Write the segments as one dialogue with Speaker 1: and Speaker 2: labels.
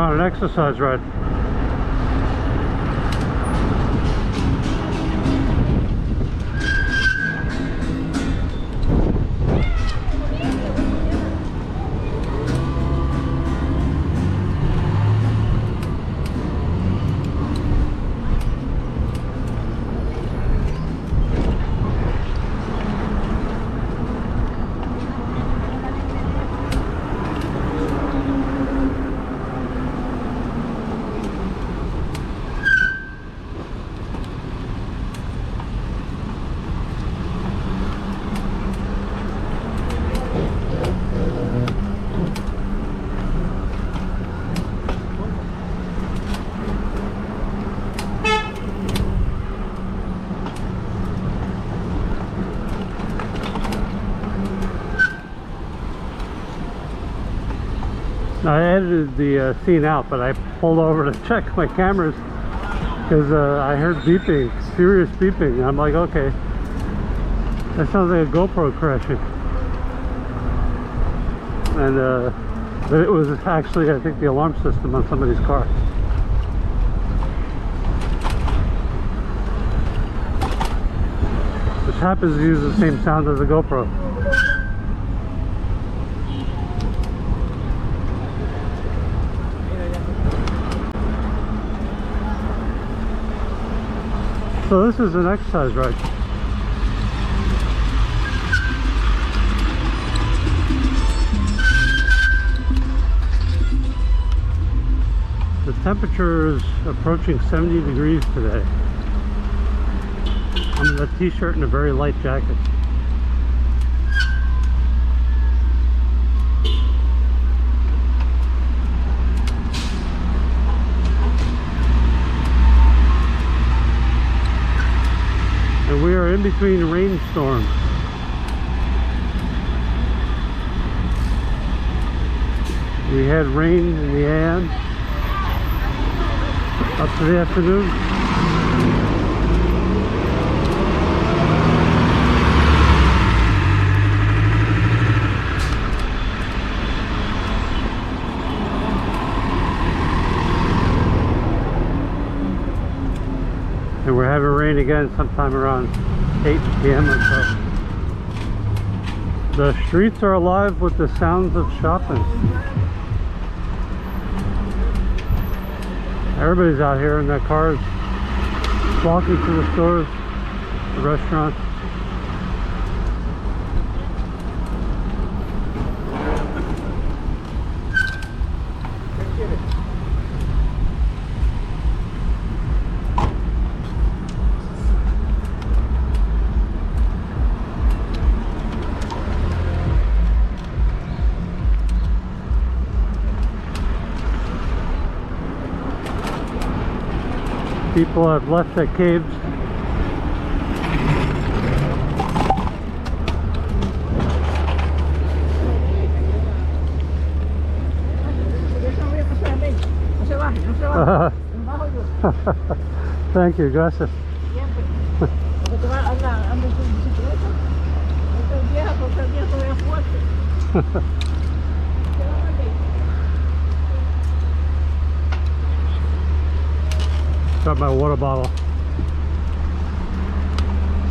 Speaker 1: on an exercise ride. I edited the scene out, but I pulled over to check my cameras because I heard beeping, serious beeping. And I'm like, okay, that sounds like a GoPro crashing. And but it was actually, I think, the alarm system on somebody's car. Which happens to use the same sound as a GoPro. So this is an exercise ride. The temperature is approaching 70 degrees today. I'm in a t-shirt and a very light jacket. And we are in between rainstorms. We had rain in the AM up to the afternoon. And we're having rain again sometime around 8 p.m. or so. The streets are alive with the sounds of shopping. Everybody's out here in their cars, walking to the stores, the restaurants. People have left their caves. Thank you, gracias. Got my water bottle.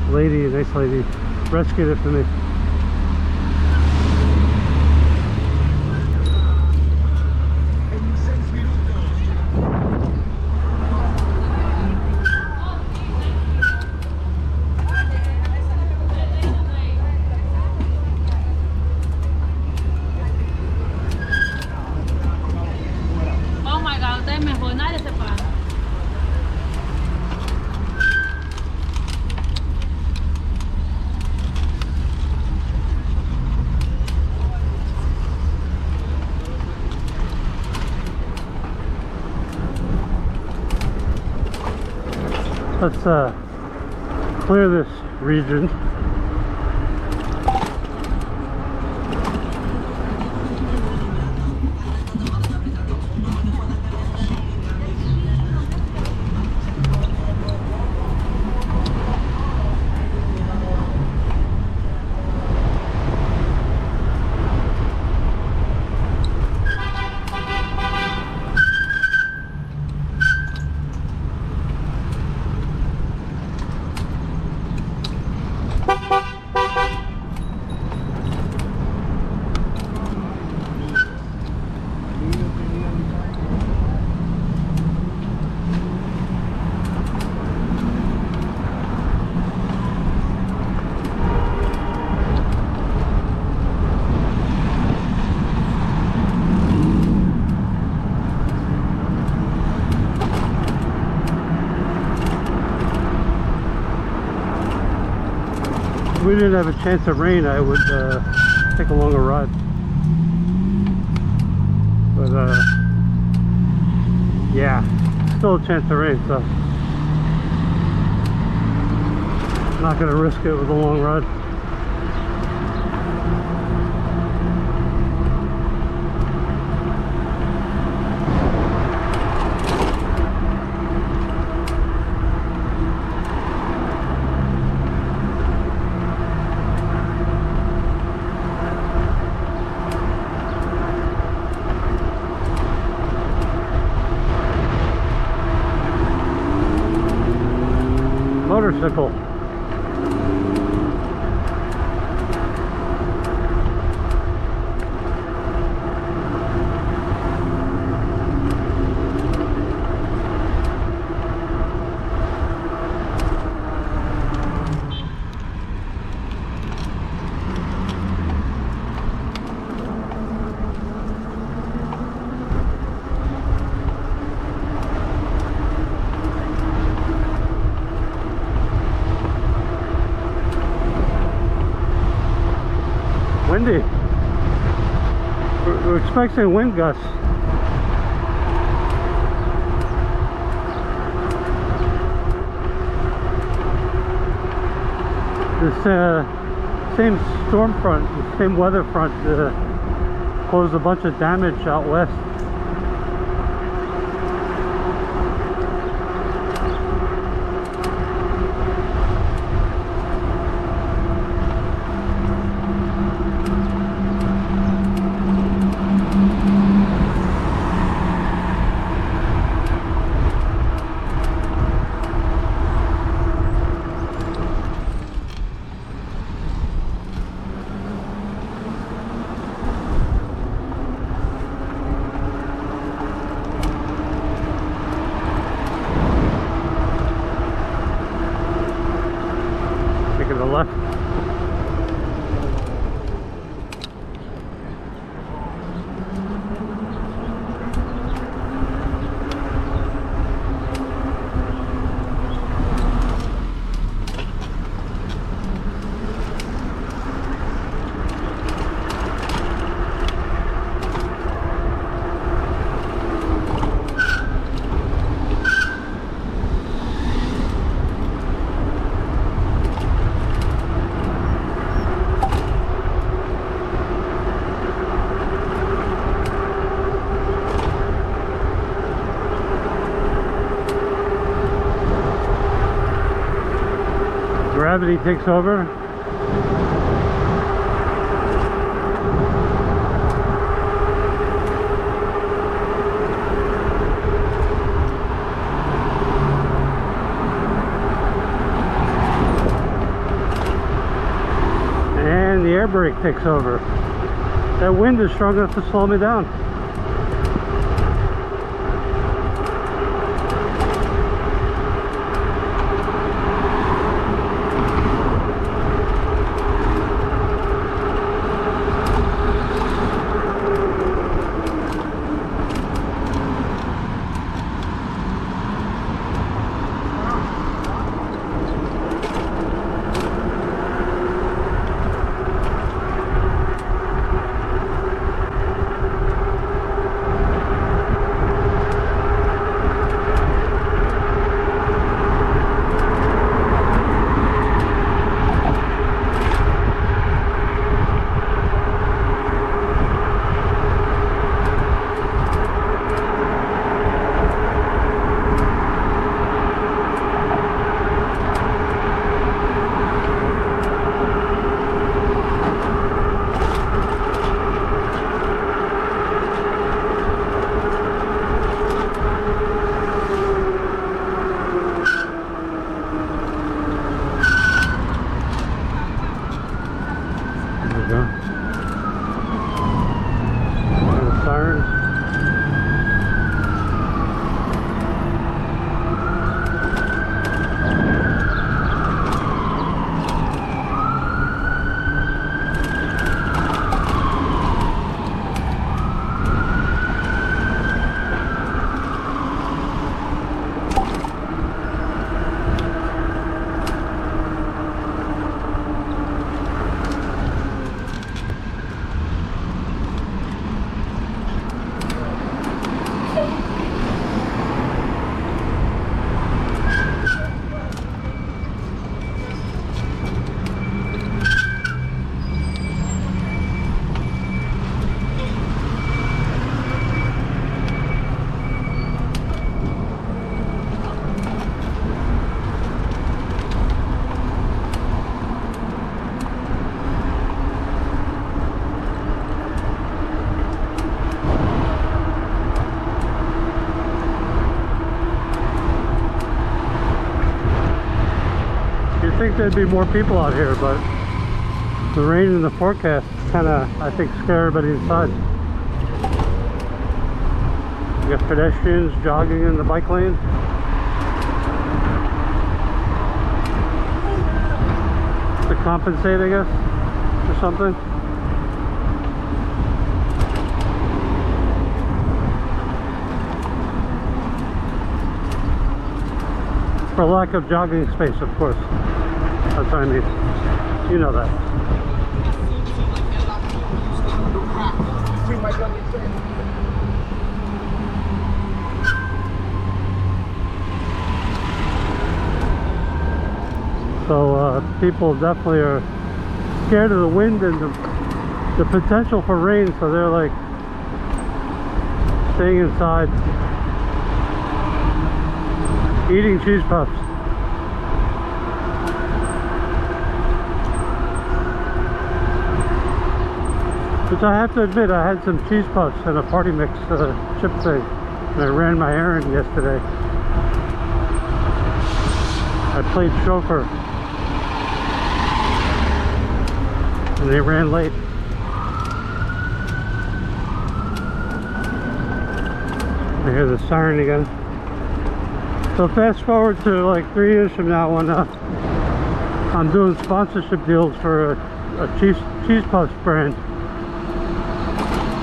Speaker 1: Lady, nice lady, rescued it for me.
Speaker 2: Oh my God, ustedes mejor, nadie se para.
Speaker 1: Let's clear this region. we didn't have a chance of rain, I would take a longer ride. But yeah, still a chance of rain, so I'm not gonna risk it with a long ride. Motorcycle. Windy. We're expecting wind gusts. This same storm front, the same weather front caused a bunch of damage out west. Taking the left. Gravity takes over. And the air brake takes over. That wind is strong enough to slow me down. there'd be more people out here, but the rain in the forecast kind of, I think, scare everybody inside. You got pedestrians jogging in the bike lane. To compensate, I guess, or something. For lack of jogging space, of course. That's what I mean. You know that. So people definitely are scared of the wind and the potential for rain, so they're like staying inside, eating cheese puffs. Which I have to admit, I had some cheese puffs and a party mix chip thing, and I ran my errand yesterday. I played chauffeur, and they ran late. I hear the siren again. So fast forward to like 3 years from now when I'm doing sponsorship deals for a cheese puffs brand.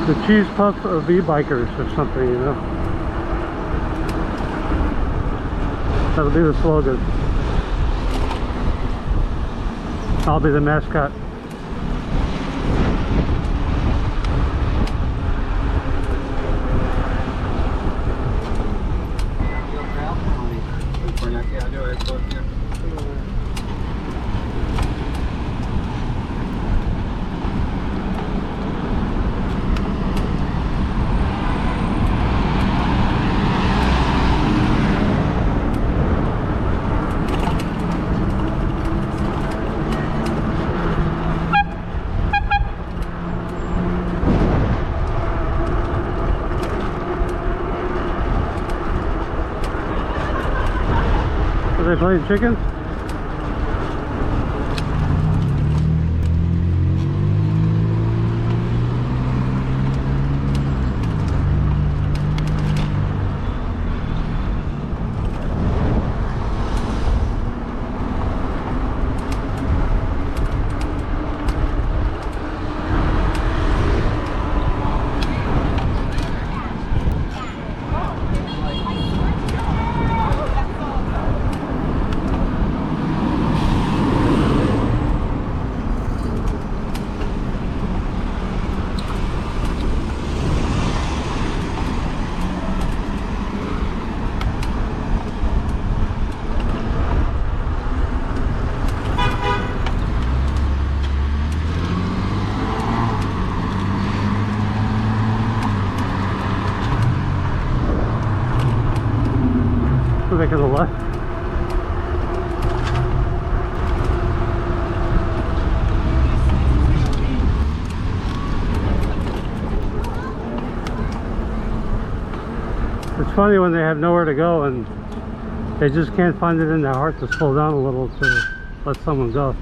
Speaker 1: The cheese puff of e-bikers or something, you know. That'll be the slogan. I'll be the mascot. Are they playing chickens? We're making a left. It's funny when they have nowhere to go and they just can't find it in their heart to slow down a little to let someone go.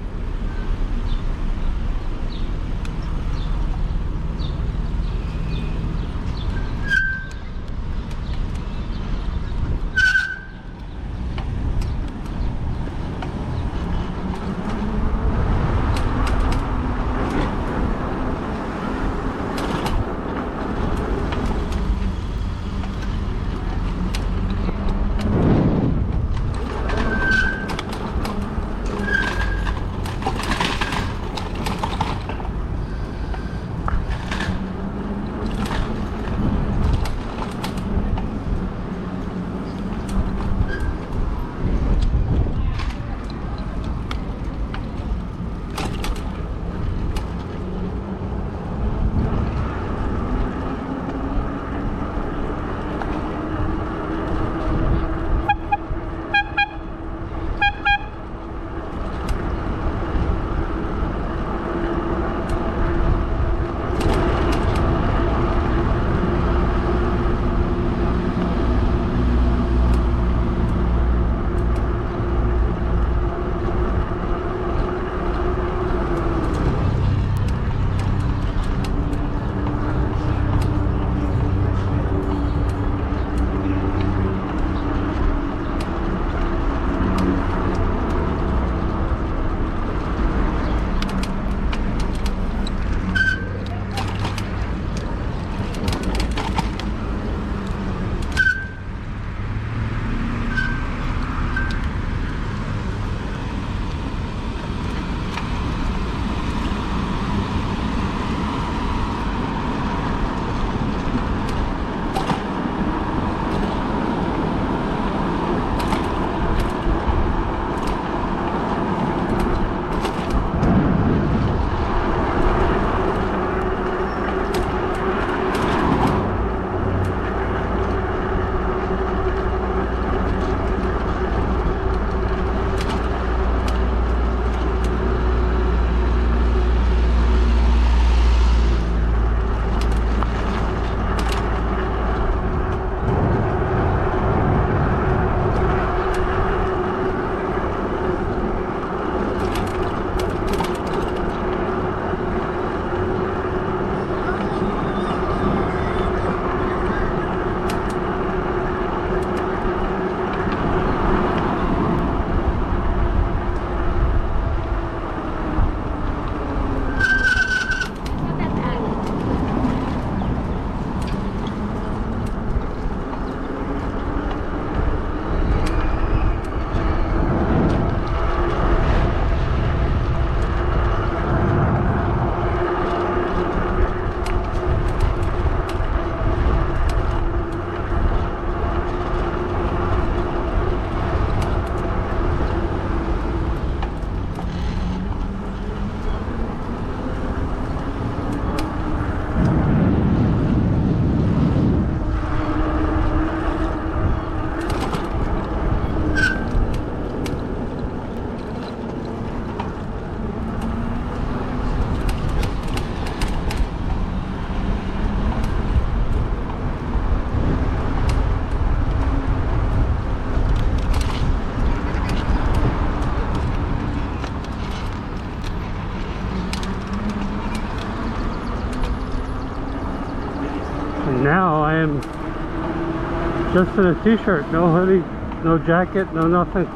Speaker 1: Just in a t-shirt, no hoodie, no jacket, no nothing.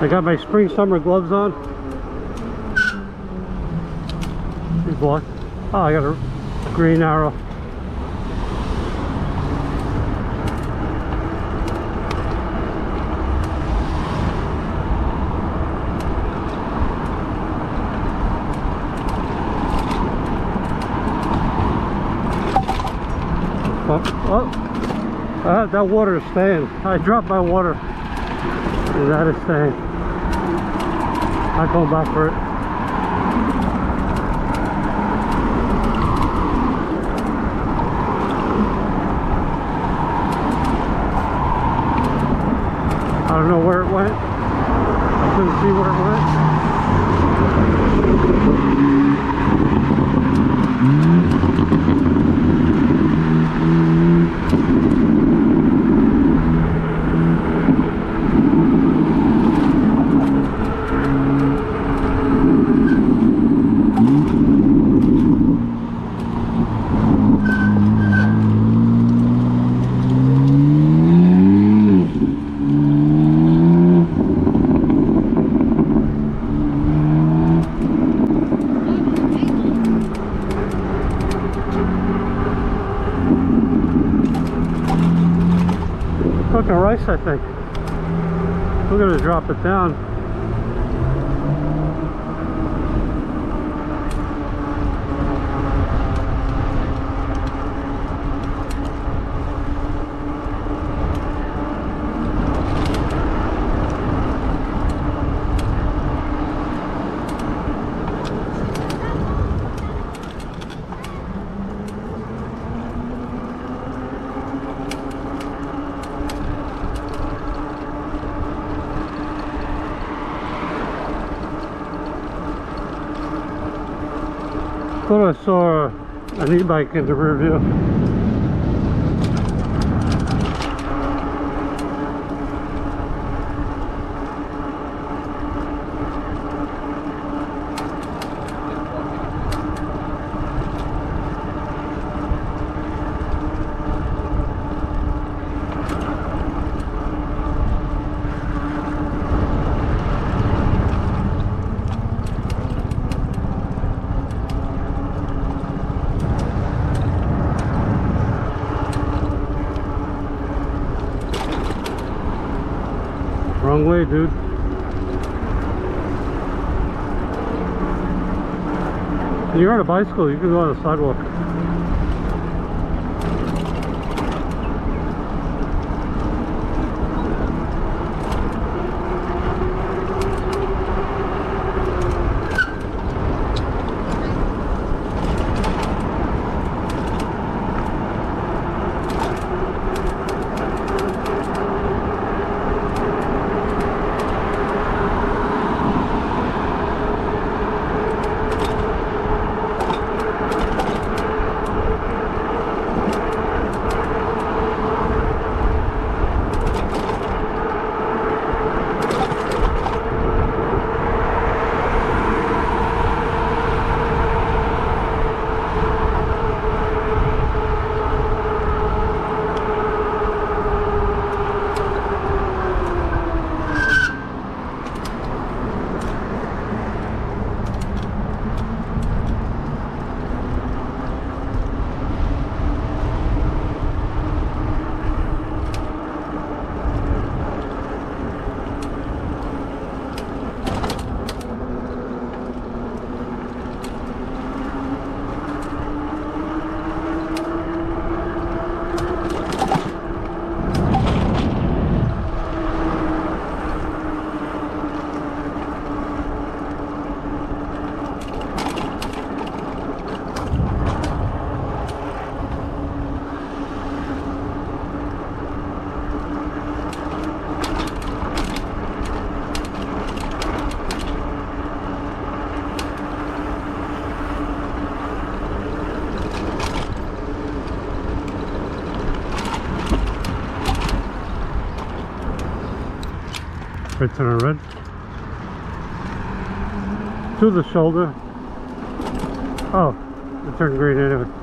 Speaker 1: I got my spring summer gloves on. These block. Oh, I got a green arrow. Oh, that water is staying. I dropped my water. And that is staying. I'm going back for it. I don't know where it went. I couldn't see where it went. Cooking rice, I think. We're gonna drop it down. Thought I saw an e-bike in the rear view. Wrong way, dude. You're on a bicycle, you can go on the sidewalk. Right to the red. To the shoulder. Oh, it turned green anyway.